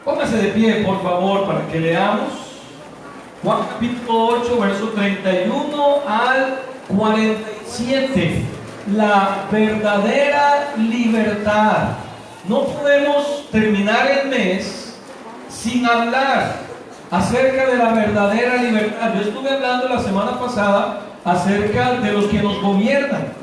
Póngase de pie, por favor, para que leamos Juan capítulo 8, verso 31 al 47. La verdadera libertad. No podemos terminar el mes sin hablar acerca de la verdadera libertad. Yo estuve hablando la semana pasada acerca de los que nos gobiernan.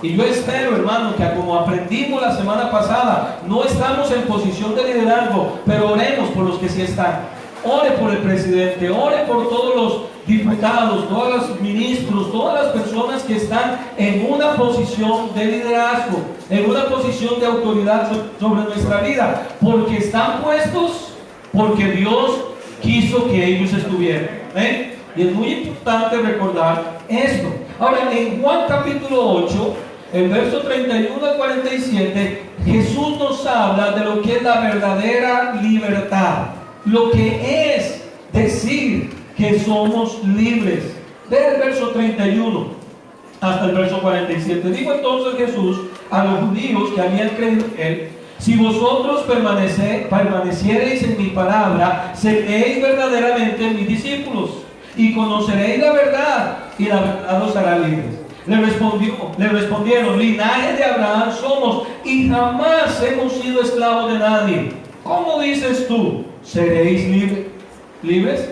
Y yo espero, hermano, que como aprendimos la semana pasada, no estamos en posición de liderazgo, pero oremos por los que sí están. Ore por el presidente, ore por todos los diputados, todos los ministros, todas las personas que están en una posición de liderazgo, en una posición de autoridad sobre nuestra vida, porque están puestos, porque Dios quiso que ellos estuvieran. Y es muy importante recordar esto. Ahora, en Juan capítulo 8, el verso 31 al 47, Jesús nos habla de lo que es la verdadera libertad, lo que es decir que somos libres. Desde el verso 31 hasta el verso 47, dijo entonces Jesús a los judíos que habían creído en él: si vosotros permaneciereis en mi palabra, seréis verdaderamente mis discípulos, y conoceréis la verdad, y la verdad os hará libres. Le respondieron: linaje de Abraham somos, y jamás hemos sido esclavos de nadie. ¿Cómo dices tú, seréis libres?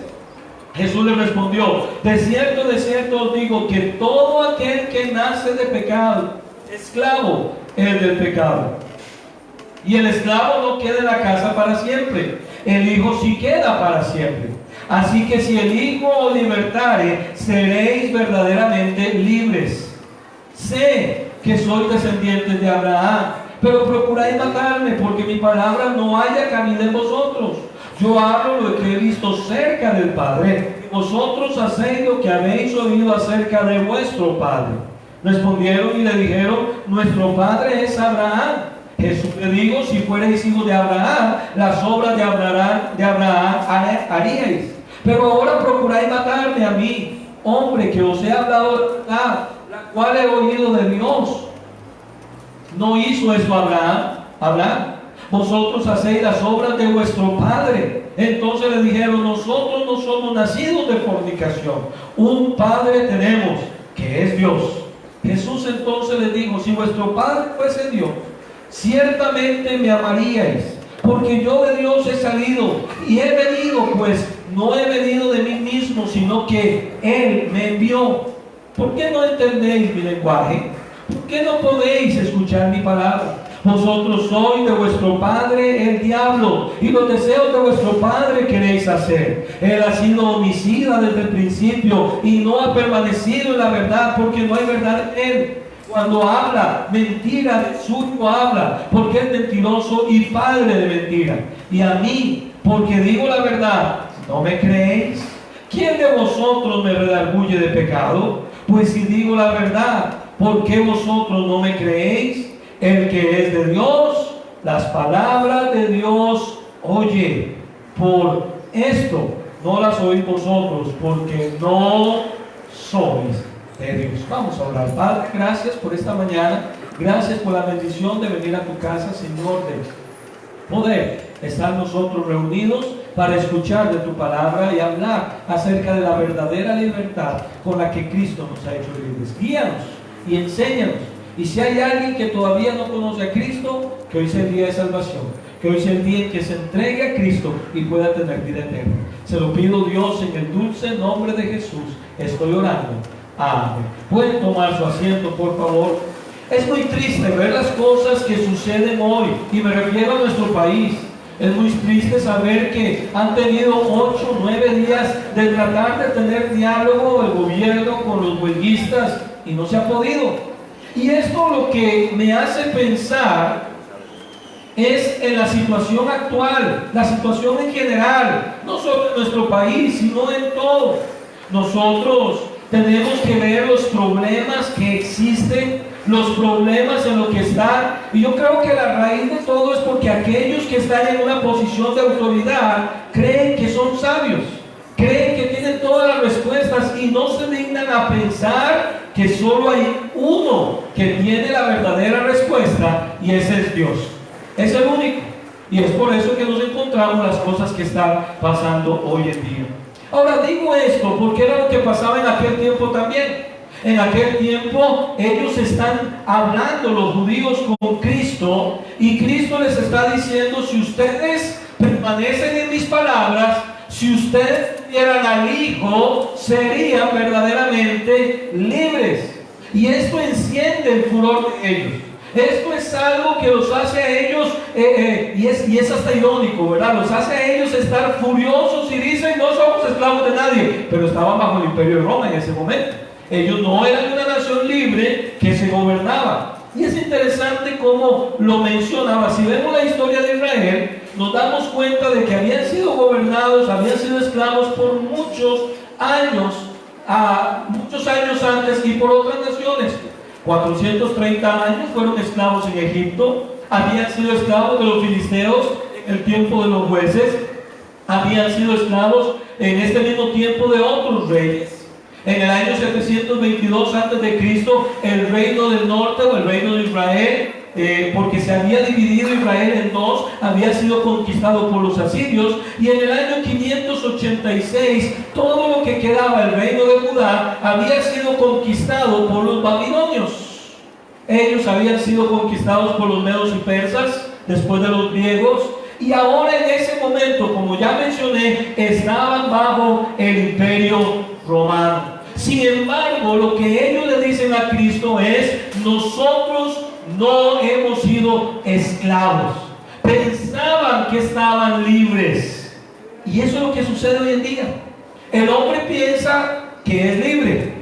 Jesús le respondió: de cierto os digo, que todo aquel que nace de pecado, esclavo es del pecado. Y el esclavo no queda en la casa para siempre, el Hijo sí queda para siempre. Así que si el Hijo os libertare, seréis verdaderamente libres. Sé que sois descendientes de Abraham, pero procuráis matarme, porque mi palabra no haya cabida en vosotros. Yo hablo lo que he visto cerca del Padre, y vosotros hacéis lo que habéis oído acerca de vuestro Padre. Respondieron y le dijeron: nuestro Padre es Abraham. Jesús le dijo: si fuerais hijos de Abraham, las obras de Abraham haríais. Pero ahora procuráis matarme a mí, hombre, que os he hablado de verdad, la cual he oído de Dios. ¿No hizo eso Abraham? Vosotros hacéis las obras de vuestro padre. Entonces le dijeron: nosotros no somos nacidos de fornicación, un padre tenemos, que es Dios. Jesús entonces les dijo: si vuestro padre fuese Dios, ciertamente me amaríais, porque yo de Dios he salido y he venido, pues no he venido de mí mismo, sino que Él me envió. ¿Por qué no entendéis mi lenguaje? ¿Por qué no podéis escuchar mi palabra? Vosotros sois de vuestro padre el diablo, y los deseos de vuestro padre queréis hacer. Él ha sido homicida desde el principio y no ha permanecido en la verdad, porque no hay verdad en él. Cuando habla mentira, de suyo habla, porque es mentiroso y padre de mentira. Y a mí, porque digo la verdad, ¿no me creéis? ¿Quién de vosotros me redarguye de pecado? Pues si digo la verdad, ¿por qué vosotros no me creéis? El que es de Dios, las palabras de Dios oye. Por esto no las oís vosotros, porque no sois de Dios. Vamos a orar. Padre, gracias por esta mañana. Gracias por la bendición de venir a tu casa, Señor, de poder estar nosotros reunidos para escuchar de tu palabra y hablar acerca de la verdadera libertad con la que Cristo nos ha hecho libres. Guíanos y enséñanos. Y si hay alguien que todavía no conoce a Cristo, que hoy sea el día de salvación, que hoy sea el día en que se entregue a Cristo y pueda tener vida eterna. Se lo pido, Dios, en el dulce nombre de Jesús. Estoy orando. Amén. Pueden tomar su asiento, por favor. Es muy triste ver las cosas que suceden hoy, y me refiero a nuestro país. Es muy triste saber que han tenido 8 o 9 días de tratar de tener diálogo el gobierno con los huelguistas y no se ha podido. Y esto lo que me hace pensar es en la situación actual, la situación en general, no solo en nuestro país, sino en todo. Nosotros tenemos que ver los problemas que existen, los problemas en los que están, y yo creo que la raíz de todo es porque aquellos que están en una posición de autoridad creen que son sabios, creen que tienen todas las respuestas y no se dignan a pensar que solo hay uno que tiene la verdadera respuesta, y ese es Dios. Es el único. Y es por eso que nos encontramos las cosas que están pasando hoy en día. Ahora digo esto porque era lo que pasaba en aquel tiempo también. En aquel tiempo ellos están hablando, los judíos, con Cristo, y Cristo les está diciendo: si ustedes permanecen en mis palabras, si ustedes tuvieran al Hijo, serían verdaderamente libres. Y esto enciende el furor de ellos. Esto es algo que los hace a ellos, y es hasta irónico, ¿verdad? Los hace a ellos estar furiosos y dicen: no somos esclavos de nadie. Pero estaban bajo el imperio de Roma en ese momento. Ellos no eran una nación libre que se gobernaba. Y es interesante cómo lo mencionaba. Si vemos la historia de Israel, nos damos cuenta de que habían sido gobernados, habían sido esclavos por muchos años antes, y por otras naciones. 430 años fueron esclavos en Egipto, habían sido esclavos de los filisteos en el tiempo de los jueces, habían sido esclavos en este mismo tiempo de otros reyes. En el año 722 a.C., el reino del norte, o el reino de Israel, porque se había dividido Israel en dos, había sido conquistado por los asirios, y en el año 586 todo lo que quedaba del reino de Judá había sido conquistado por los babilonios. Ellos habían sido conquistados por los medos y persas, después de los griegos, y ahora en ese momento, como ya mencioné, estaban bajo el imperio romano. Sin embargo, lo que ellos le dicen a Cristo es: nosotros no hemos sido esclavos. Pensaban que estaban libres. Y eso es lo que sucede hoy en día. El hombre piensa que es libre,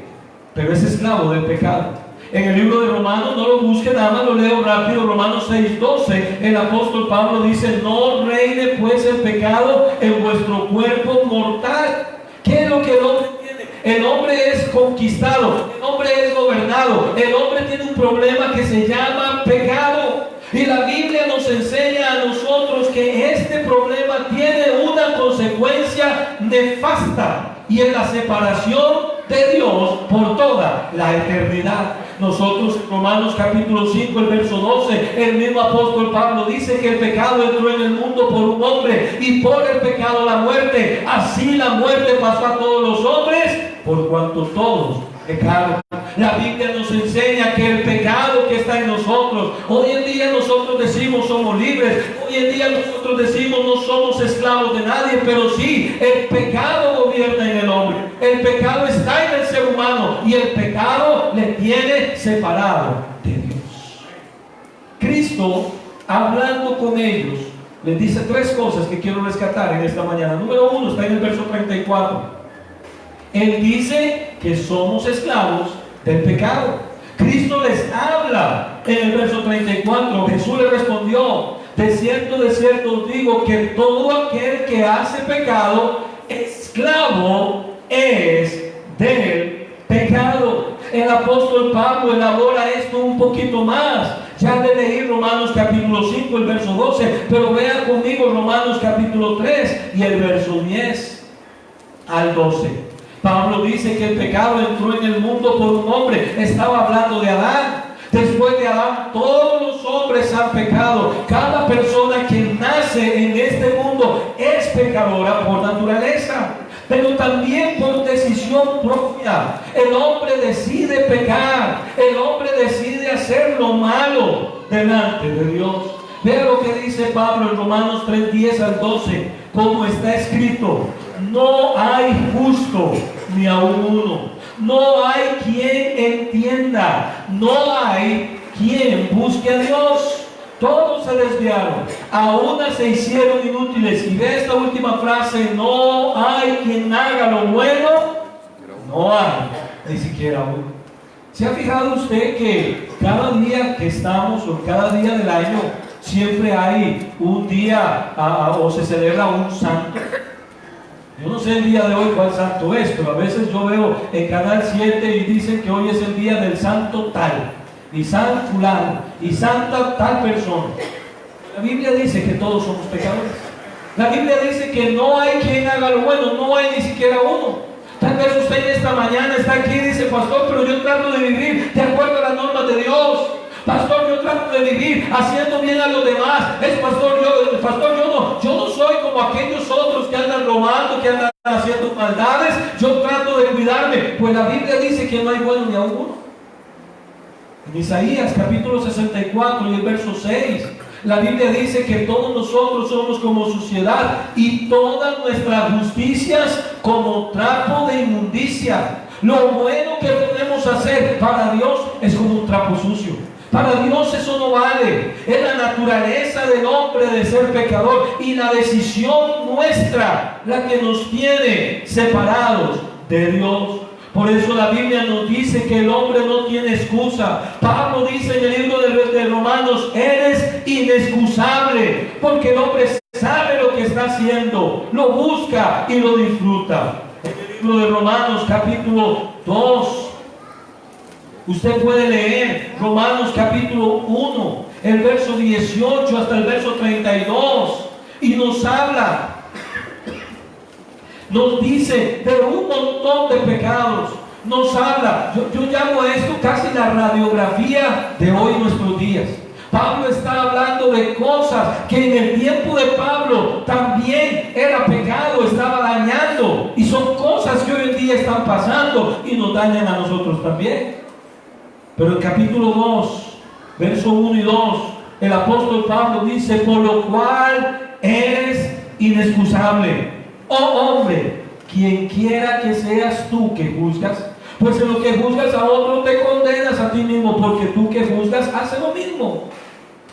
pero es esclavo del pecado. En el libro de Romanos, no lo busquen, nada más lo leo rápido. Romanos 6:12, el apóstol Pablo dice: no reine pues el pecado en vuestro cuerpo mortal. ¿Qué es lo que el hombre tiene? El hombre es conquistado, el hombre es gobernado, el hombre tiene un problema que se llama pecado. Y la Biblia nos enseña a nosotros que este problema tiene una consecuencia nefasta, y es la separación de Dios por toda la eternidad. Nosotros en Romanos capítulo 5, el verso 12, el mismo apóstol Pablo dice que el pecado entró en el mundo por un hombre, y por el pecado la muerte. Así la muerte pasó a todos los hombres, por cuanto todos pecaron. La Biblia nos enseña que el pecado que está en nosotros, hoy en día nosotros decimos somos libres, hoy en día nosotros decimos no somos esclavos de nadie, pero sí, el pecado gobierna en el hombre, el pecado está en el ser humano, y el pecado le tiene separado de Dios. Cristo, hablando con ellos, les dice tres cosas que quiero rescatar en esta mañana. Número 1 está en el verso 34. Él dice que somos esclavos del pecado. Cristo les habla en el verso 34. Jesús le respondió: de cierto os digo que todo aquel que hace pecado, esclavo es del pecado. El apóstol Pablo elabora esto un poquito más. Ya le leí Romanos capítulo 5, el verso 12, pero vean conmigo Romanos capítulo 3 y el verso 10 al 12. Pablo dice que el pecado entró en el mundo por un hombre. Estaba hablando de Adán. Después de Adán, todos los hombres han pecado. Cada persona que nace en este mundo es pecadora por naturaleza, pero también por decisión propia. El hombre decide pecar. El hombre decide hacer lo malo delante de Dios. Vea lo que dice Pablo en Romanos 3, 10 al 12. Como está escrito: no hay justo ni aun uno, no hay quien entienda, no hay quien busque a Dios. Todos se desviaron, a una se hicieron inútiles. Y ve esta última frase: no hay quien haga lo bueno, no hay ni siquiera uno. ¿Se ha fijado usted que cada día que estamos, o cada día del año, siempre hay un día o se celebra un santo? Yo no sé el día de hoy cuál santo es, pero a veces yo veo en Canal 7 y dicen que hoy es el día del santo tal, y san fulano, y santa tal persona. La Biblia dice que todos somos pecadores. La Biblia dice que no hay quien haga lo bueno, no hay ni siquiera uno. Tal vez usted en esta mañana está aquí y dice: pastor, pero yo trato de vivir de acuerdo a las normas de Dios. Pastor, yo trato de vivir haciendo bien a los demás. Pastor, yo no soy como aquellos otros que andan robando, que andan haciendo maldades. Yo trato de cuidarme. Pues la Biblia dice que no hay bueno ni a uno. En Isaías capítulo 64 y el verso 6, la Biblia dice que todos nosotros somos como suciedad y todas nuestras justicias como trapo de inmundicia. Lo bueno que podemos hacer para Dios es como un trapo sucio. Para Dios eso no vale. Es la naturaleza del hombre de ser pecador y la decisión nuestra la que nos tiene separados de Dios. Por eso la Biblia nos dice que el hombre no tiene excusa. Pablo dice en el libro de Romanos: eres inexcusable, porque el hombre sabe lo que está haciendo, lo busca y lo disfruta. En el libro de Romanos capítulo 2, usted puede leer Romanos capítulo 1, el verso 18 hasta el verso 32, y nos habla, nos dice de un montón de pecados. Nos habla, yo llamo a esto casi la radiografía de hoy nuestros días. Pablo está hablando de cosas que en el tiempo de Pablo también era pecado, estaba dañando, y son cosas que hoy en día están pasando y nos dañan a nosotros también. Pero el capítulo 2, verso 1 y 2, el apóstol Pablo dice: por lo cual eres inexcusable, oh hombre, quien quiera que seas tú que juzgas, pues en lo que juzgas a otro te condenas a ti mismo, porque tú que juzgas haces lo mismo.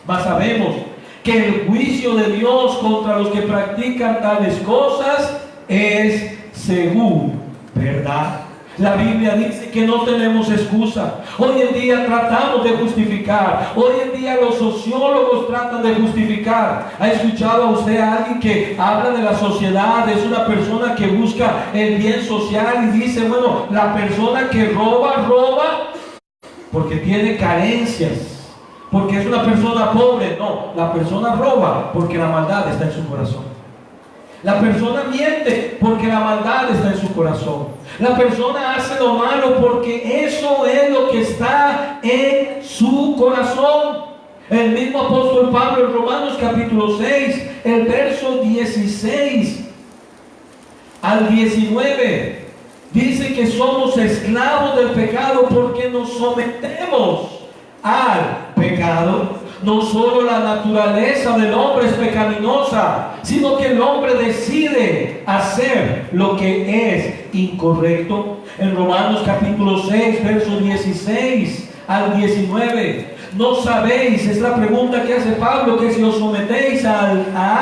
Mas sabemos que el juicio de Dios contra los que practican tales cosas es según verdad. La Biblia dice que no tenemos excusa. Hoy en día tratamos de justificar. Hoy en día los sociólogos tratan de justificar. ¿Ha escuchado a usted a alguien que habla de la sociedad? Es una persona que busca el bien social y dice: bueno, la persona que roba porque tiene carencias, porque es una persona pobre. No, la persona roba porque la maldad está en su corazón. La persona miente porque la maldad está en su corazón. La persona hace lo malo porque eso es lo que está en su corazón. El mismo apóstol Pablo en Romanos capítulo 6, el verso 16 al 19, dice que somos esclavos del pecado porque nos sometemos al pecado. No solo la naturaleza del hombre es pecaminosa, sino que el hombre decide hacer lo que es incorrecto. En Romanos capítulo 6, versos 16 al 19, ¿no sabéis? Es la pregunta que hace Pablo, que si os sometéis a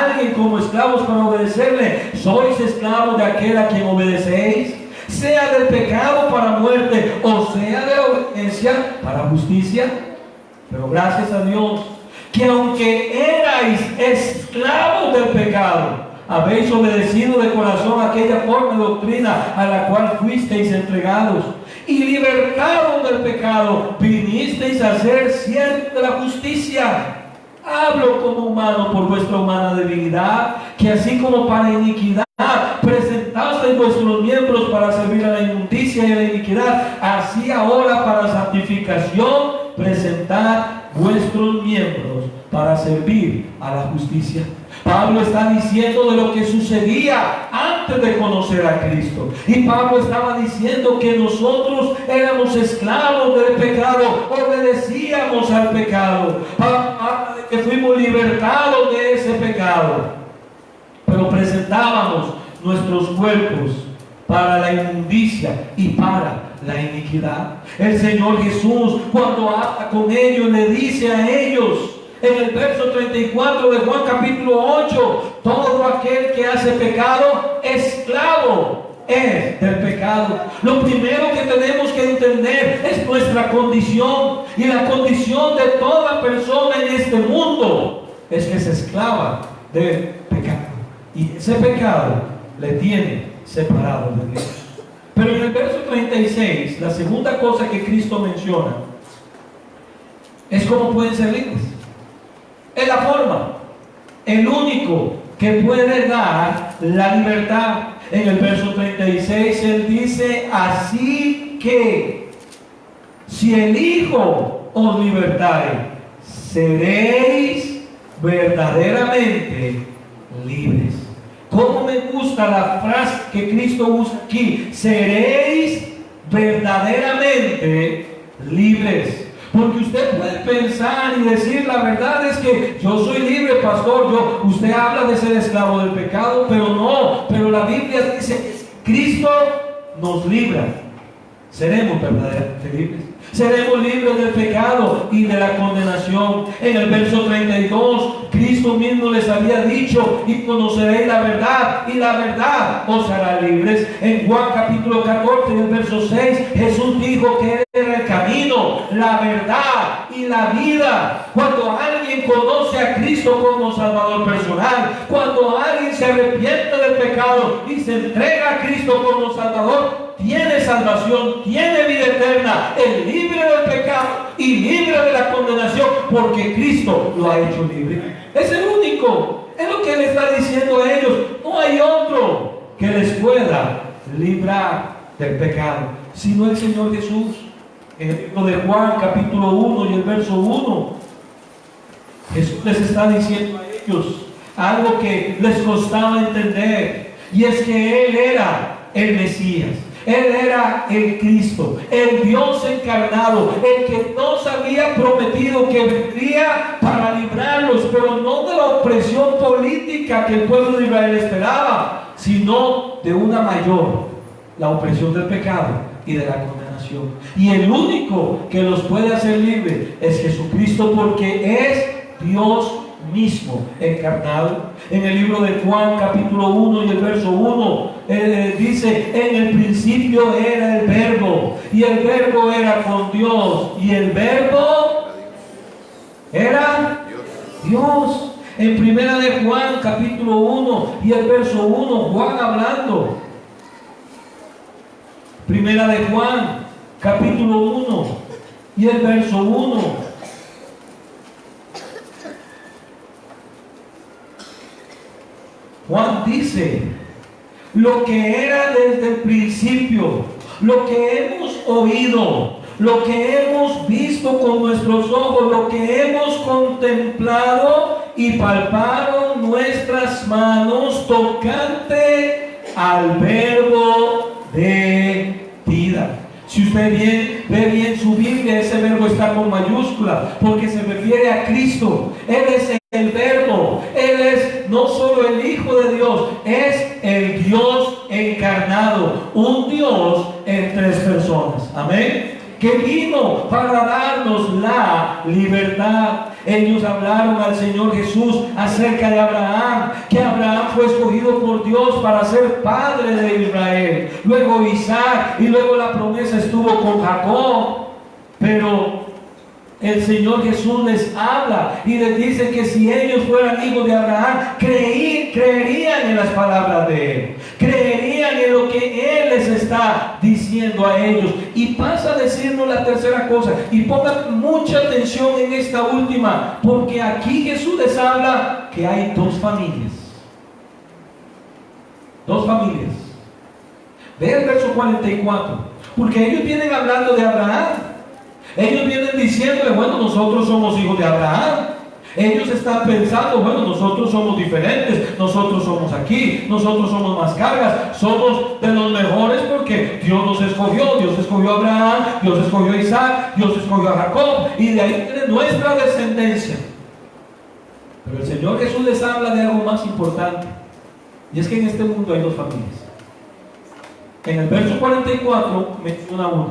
alguien como esclavos para obedecerle, ¿sois esclavos de aquel a quien obedecéis? Sea del pecado para muerte, o sea de la obediencia para justicia. Pero gracias a Dios, que aunque erais esclavos del pecado, habéis obedecido de corazón aquella forma de doctrina a la cual fuisteis entregados, y libertados del pecado, vinisteis a ser siervos de la justicia. Hablo como humano por vuestra humana debilidad, que así como para iniquidad presentasteis vuestros miembros para servir a la inmundicia y a la iniquidad, así ahora para santificación presentad vuestros miembros para servir a la justicia. Pablo está diciendo de lo que sucedía antes de conocer a Cristo. Y Pablo estaba diciendo que nosotros éramos esclavos del pecado, obedecíamos al pecado. Habla de que fuimos libertados de ese pecado, pero presentábamos nuestros cuerpos para la inmundicia y para la iniquidad. El Señor Jesús, cuando habla con ellos, le dice a ellos en el verso 34 de Juan capítulo 8: todo aquel que hace pecado, esclavo es del pecado. Lo primero que tenemos que entender es nuestra condición, y la condición de toda persona en este mundo es que es esclava del pecado, y ese pecado le tiene separado de Dios. Pero en el verso 36, la segunda cosa que Cristo menciona es cómo pueden ser libres. Es la forma, el único que puede dar la libertad. En el verso 36 Él dice: así que si el Hijo os libertare, seréis verdaderamente libres. ¿Cómo me gusta la frase que Cristo usa aquí? Seréis verdaderamente libres. Porque usted puede pensar y decir, la verdad es que yo soy libre, pastor. Usted habla de ser esclavo del pecado, pero no. Pero la Biblia dice, Cristo nos libra. Seremos verdaderamente libres. Seremos libres del pecado y de la condenación. En el verso 32, Cristo mismo les había dicho, y conoceréis la verdad, y la verdad os hará libres. En Juan capítulo 14, en el verso 6, Jesús dijo que Él era el camino, la verdad y la vida. Cuando alguien conoce a Cristo como Salvador personal, cuando alguien se arrepiente del pecado y se entrega a Cristo como Salvador, tiene salvación, tiene vida eterna, es libre del pecado y libre de la condenación, porque Cristo lo ha hecho libre. Es el único, es lo que Él está diciendo a ellos. No hay otro que les pueda librar del pecado, sino el Señor Jesús. En el libro de Juan capítulo 1 y el verso 1, Jesús les está diciendo a ellos algo que les costaba entender, y es que Él era el Mesías. Él era el Cristo, el Dios encarnado, el que nos había prometido que vendría para librarlos, pero no de la opresión política que el pueblo de Israel esperaba, sino de una mayor, la opresión del pecado y de la condenación. Y el único que los puede hacer libres es Jesucristo, porque es Dios mismo encarnado. En el libro de Juan capítulo 1 y el verso 1 dice, en el principio era el verbo, y el verbo era con Dios, y el verbo era Dios. En primera de Juan capítulo 1 y el verso 1, Juan hablando. Primera de Juan capítulo 1 y el verso 1. Juan dice, lo que era desde el principio, lo que hemos oído, lo que hemos visto con nuestros ojos, lo que hemos contemplado y palparon nuestras manos tocante al verbo de vida. Si usted ve bien su Biblia, ese verbo está con mayúscula, porque se refiere a Cristo. Él es el verbo, Él es no solo el Hijo de Dios, es el Dios encarnado, un Dios en tres personas. Amén. Que vino para darnos la libertad. Ellos hablaron al Señor Jesús acerca de Abraham, que Abraham fue escogido por Dios para ser padre de Israel, luego Isaac, y luego la promesa estuvo con Jacob. Pero el Señor Jesús les habla y les dice que si ellos fueran hijos de Abraham, creerían en las palabras de Él, creerían en lo que Él les está diciendo a ellos. Y pasa a decirnos la tercera cosa, y pongan mucha atención en esta última, porque aquí Jesús les habla que hay dos familias. Dos familias. Ve el verso 44, porque ellos vienen hablando de Abraham. Ellos vienen diciéndole, bueno, nosotros somos hijos de Abraham. Ellos están pensando, bueno, nosotros somos diferentes, nosotros somos aquí, nosotros somos más cargas, somos de los mejores porque Dios nos escogió. Dios escogió a Abraham, Dios escogió a Isaac, Dios escogió a Jacob, y de ahí viene nuestra descendencia. Pero el Señor Jesús les habla de algo más importante, y es que en este mundo hay dos familias. En el verso 44 menciona una.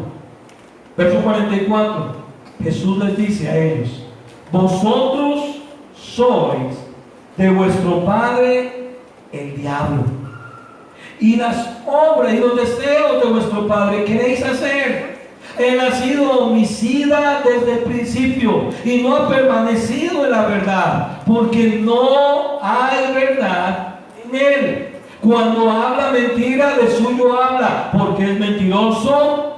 Verso 44, Jesús les dice a ellos, vosotros sois de vuestro padre el diablo, y las obras y los deseos de vuestro padre queréis hacer. Él ha sido homicida desde el principio y no ha permanecido en la verdad, porque no hay verdad en él. Cuando habla mentira, de suyo habla, porque es mentiroso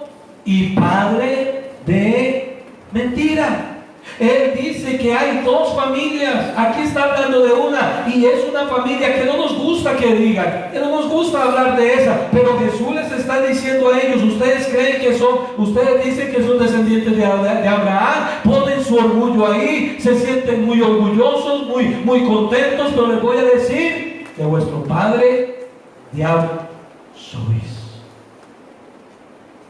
y padre de mentira. Él dice que hay dos familias. Aquí está hablando de una, y es una familia que no nos gusta gusta que digan, no nos gusta hablar de esa, pero Jesús les está diciendo a ellos, ustedes creen que son, ustedes dicen que son descendientes de Abraham, ponen su orgullo ahí, se sienten muy orgullosos, muy contentos, pero les voy a decir, de vuestro padre diablo sois.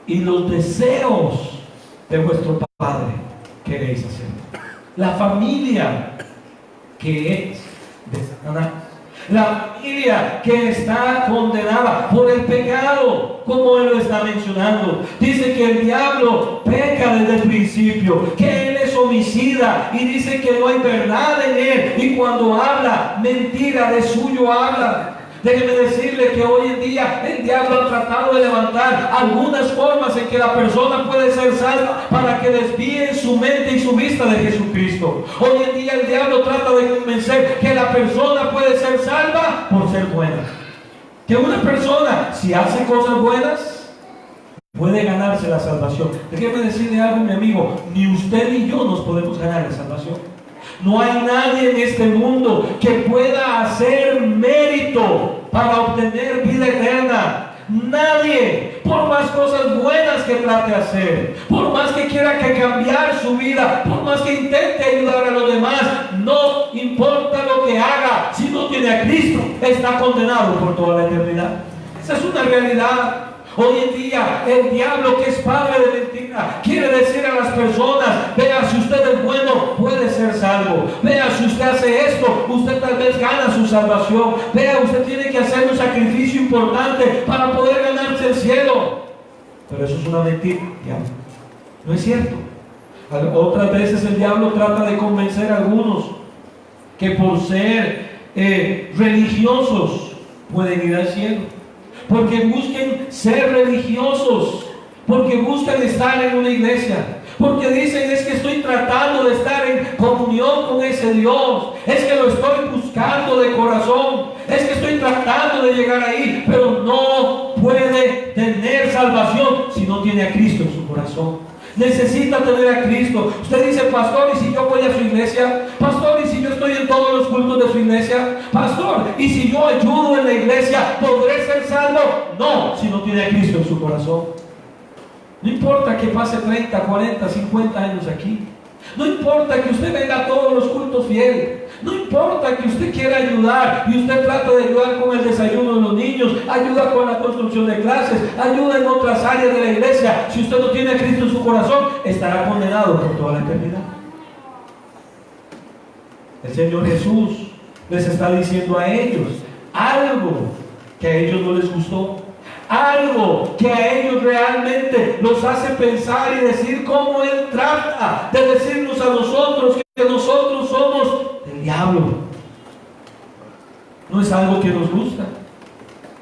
Y los deseos de vuestro padre queréis hacer. La familia que es de Satanás, la familia que está condenada por el pecado, como él lo está mencionando. Dice que el diablo peca desde el principio, que él es homicida, y dice que no hay verdad en él, y cuando habla mentira, de suyo habla. Déjeme decirle que hoy en día el diablo ha tratado de levantar algunas formas en que la persona puede ser salva para que desvíen su mente y su vista de Jesucristo. Hoy en día el diablo trata de convencer que la persona puede ser salva por ser buena. Que una persona, si hace cosas buenas, puede ganarse la salvación. Déjeme decirle algo, mi amigo, ni usted ni yo nos podemos ganar la salvación. No hay nadie en este mundo que pueda hacer mérito para obtener vida eterna. Nadie, por más cosas buenas que trate de hacer, por más que quiera que cambiar su vida, por más que intente ayudar a los demás, no importa lo que haga, si no tiene a Cristo, está condenado por toda la eternidad. Esa es una realidad. Hoy en día el diablo, que es padre de mentira, quiere decir a las personas, vea, si usted es bueno, puede ser salvo. Vea, si usted hace esto, usted tal vez gana su salvación. Vea, usted tiene que hacer un sacrificio importante para poder ganarse el cielo. Pero eso es una mentira, diablo. No es cierto. Otras veces el diablo trata de convencer a algunos que por ser religiosos pueden ir al cielo. Porque busquen ser religiosos, porque buscan estar en una iglesia, porque dicen, es que estoy tratando de estar en comunión con ese Dios, es que lo estoy buscando de corazón, es que estoy tratando de llegar ahí, pero no puede tener salvación si no tiene a Cristo en su corazón. Necesita tener a Cristo. Usted dice, pastor, ¿y si yo voy a su iglesia? Pastor, ¿y si yo estoy en todos los cultos de su iglesia? Pastor, ¿y si yo ayudo en la iglesia, podré ser salvo? No, si no tiene a Cristo en su corazón. No importa que pase 30, 40, 50 años aquí. No importa que usted venga a todos los cultos fiel. No importa que usted quiera ayudar y usted trata de ayudar con el desayuno de los niños, ayuda con la construcción de clases, ayuda en otras áreas de la iglesia. Si usted no tiene a Cristo en su corazón, estará condenado por toda la eternidad. El Señor Jesús les está diciendo a ellos algo que a ellos no les gustó. Algo que a ellos realmente los hace pensar y decir cómo Él trata de decirnos a nosotros que nosotros somos del diablo. No es algo que nos gusta,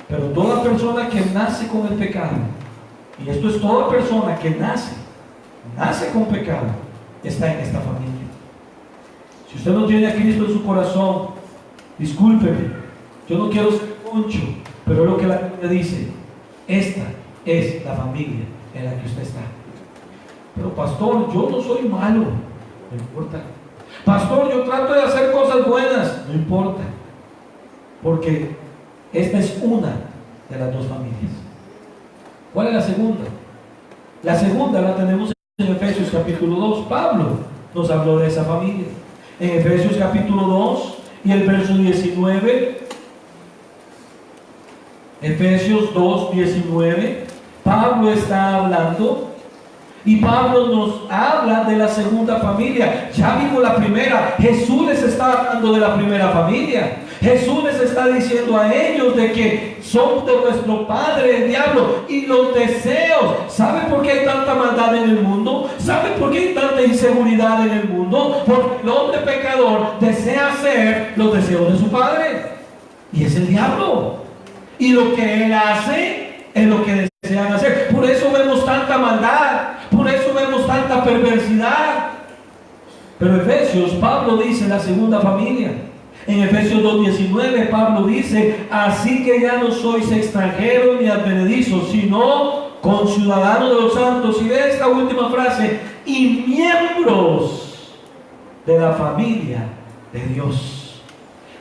pero toda persona que nace con el pecado, y esto es toda persona que nace con pecado, está en esta familia. Si usted no tiene a Cristo en su corazón, discúlpeme, yo no quiero ser concho, pero es lo que la Biblia dice. Esta es la familia en la que usted está. Pero pastor, yo no soy malo. No importa. Pastor, yo trato de hacer cosas buenas. No importa. Porque esta es una de las dos familias. ¿Cuál es la segunda? La segunda la tenemos en Efesios capítulo 2. Pablo nos habló de esa familia. En Efesios capítulo 2 y el verso 19. Efesios 2, 19, Pablo está hablando y Pablo nos habla de la segunda familia. Ya vimos la primera. Jesús les está hablando de la primera familia. Jesús les está diciendo a ellos de que son de nuestro padre el diablo y los deseos. ¿Sabe por qué hay tanta maldad en el mundo? ¿Sabe por qué hay tanta inseguridad en el mundo? Porque el hombre pecador desea hacer los deseos de su padre, y es el diablo. Y lo que él hace es lo que desean hacer. Por eso vemos tanta maldad, por eso vemos tanta perversidad. Pero Efesios, Pablo dice la segunda familia. En Efesios 2:19 Pablo dice: así que ya no sois extranjeros ni advenedizos, sino conciudadanos de los santos. Y ve esta última frase: y miembros de la familia de Dios.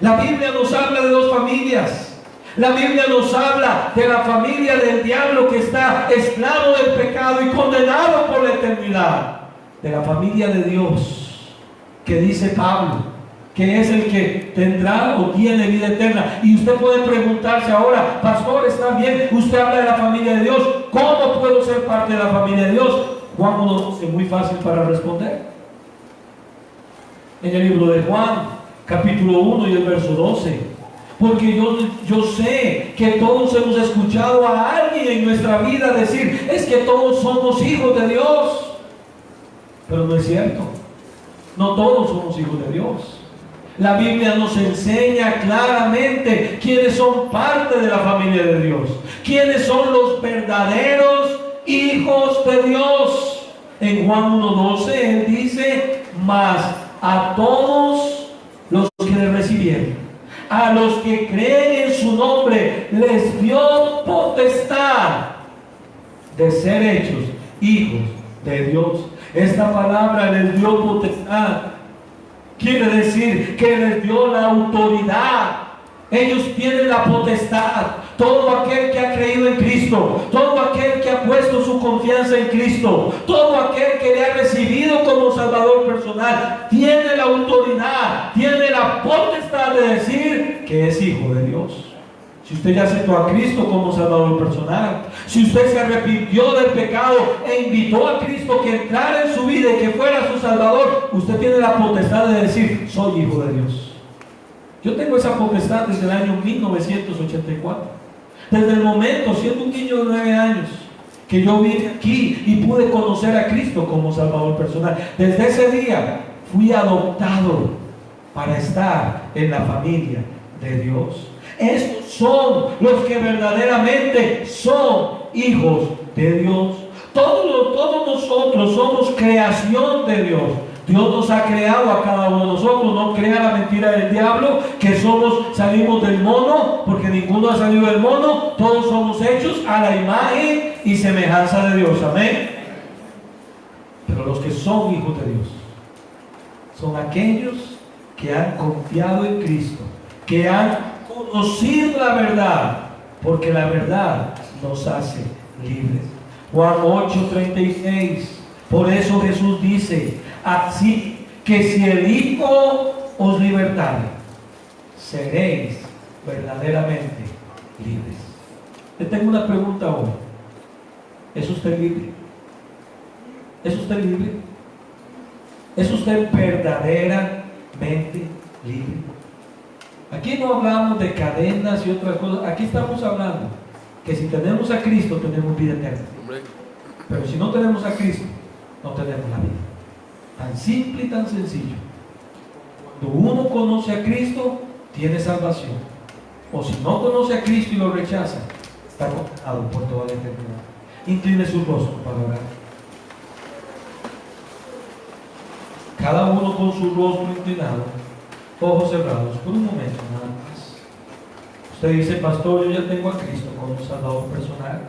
La Biblia nos habla de dos familias. La Biblia nos habla de la familia del diablo que está esclavo del pecado y condenado por la eternidad. De la familia de Dios, que dice Pablo, que es el que tendrá o tiene vida eterna. Y usted puede preguntarse ahora: pastor, está bien, usted habla de la familia de Dios, ¿cómo puedo ser parte de la familia de Dios? Juan 1:12, muy fácil para responder. En el libro de Juan, capítulo 1 y el verso 12. Porque yo sé que todos hemos escuchado a alguien en nuestra vida decir: es que todos somos hijos de Dios. Pero no es cierto. No todos somos hijos de Dios. La Biblia nos enseña claramente quiénes son parte de la familia de Dios, quiénes son los verdaderos hijos de Dios. En Juan 1:12 Él dice: mas a todos los que le recibieron, a los que creen en su nombre, les dio potestad de ser hechos hijos de Dios. Esta palabra, les dio potestad, quiere decir que les dio la autoridad. Ellos tienen la potestad. Todo aquel que ha creído en Cristo, todo aquel que ha puesto su confianza en Cristo, todo aquel que le ha recibido como Salvador personal, tiene la autoridad, tiene la potestad de decir que es hijo de Dios. Si usted ya aceptó a Cristo como Salvador personal, si usted se arrepintió del pecado e invitó a Cristo que entrara en su vida y que fuera su Salvador, usted tiene la potestad de decir: soy hijo de Dios. Yo tengo esa potestad desde el año 1984. Desde el momento, siendo un niño de 9 años, que yo vine aquí y pude conocer a Cristo como Salvador personal. Desde ese día fui adoptado para estar en la familia de Dios. Estos son los que verdaderamente son hijos de Dios. Todos nosotros somos creación de Dios. Dios nos ha creado a cada uno de nosotros. No crea la mentira del diablo que salimos del mono, porque ninguno ha salido del mono. Todos somos hechos a la imagen y semejanza de Dios. Amén. Pero los que son hijos de Dios son aquellos que han confiado en Cristo, que han conocido la verdad, porque la verdad nos hace libres. Juan 8:36. Por eso Jesús dice: así que si el Hijo os libertare, seréis verdaderamente libres. Le tengo una pregunta hoy: ¿es usted libre? ¿Es usted libre? ¿Es usted verdaderamente libre? Aquí no hablamos de cadenas y otras cosas. Aquí estamos hablando que si tenemos a Cristo tenemos vida eterna. Pero si no tenemos a Cristo, no tenemos la vida. Tan simple y tan sencillo. Cuando uno conoce a Cristo, tiene salvación. O si no conoce a Cristo y lo rechaza, está condenado por toda la eternidad. Incline su rostro para orar. Cada uno con su rostro inclinado, ojos cerrados, por un momento nada más. Usted dice: pastor, yo ya tengo a Cristo como Salvador personal.